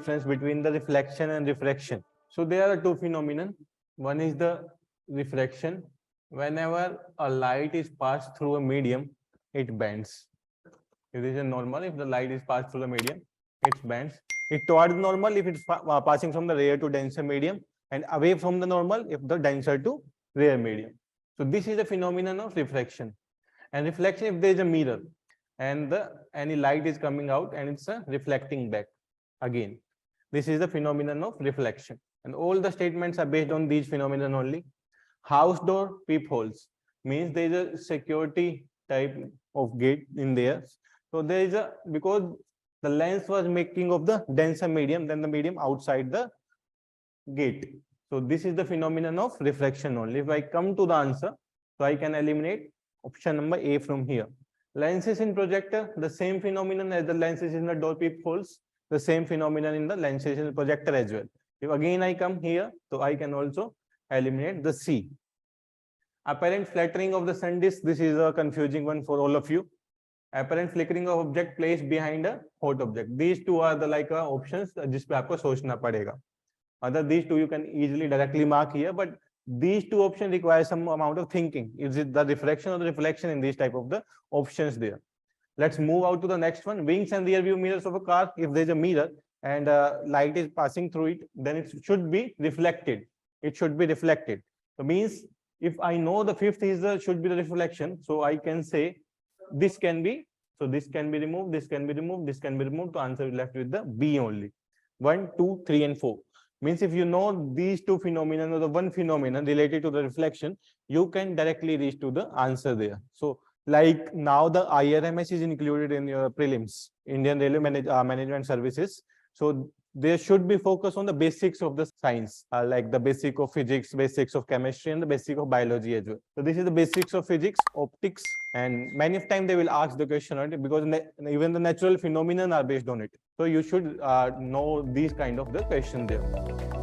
difference between the reflection and refraction. So there are two phenomena. One is the refraction. Whenever a light is passed through a medium, it bends. If this is normal, if the light is passed through the medium, it bends. It towards normal if it's passing from the rare to denser medium, and away from the normal if the denser to rare medium. So this is the phenomenon of refraction. And reflection, if there is a mirror and any light is coming out and it's reflecting back again. This is the phenomenon of reflection. And all the statements are based on these phenomena only. House door peepholes means there is a security type of gate in there. So there is a, because the lens was making of the denser medium than the medium outside the gate. So this is the phenomenon of refraction only. If I come to the answer, so I can eliminate option number A from here. Lenses in projector, the same phenomenon as the lenses in the door peepholes, the same phenomenon in the lenses in the projector as well. If again I come here, so I can also eliminate the C. Apparent flattering of the sun disk, this is a confusing one for all of you. Apparent flickering of object placed behind a hot object. These two are the like options जिस पे आपको सोचना पड़ेगा. Other these two you can easily directly mark here, but these two options require some amount of thinking. Is it the refraction or the reflection in these type of the options there? Let's move out to the next one. Wings and rear view mirrors of a car. If there's a mirror and light is passing through it, then it should be reflected. It should be reflected. So means if I know the fifth is the should be the reflection, so I can say this can be, so this can be removed, this can be removed, this can be removed. To answer left with the B only. 1, 2, 3, and 4. Means if you know these two phenomena or the one phenomenon related to the reflection, you can directly reach to the answer there. So like now the IRMS is included in your prelims, Indian Railway Management Services. So there should be focus on the basics of the science, like the basic of physics, basics of chemistry, and the basic of biology as well. So this is the basics of physics, optics, and many of time they will ask the question on it because even the natural phenomena are based on it. So you should know these kind of the question there.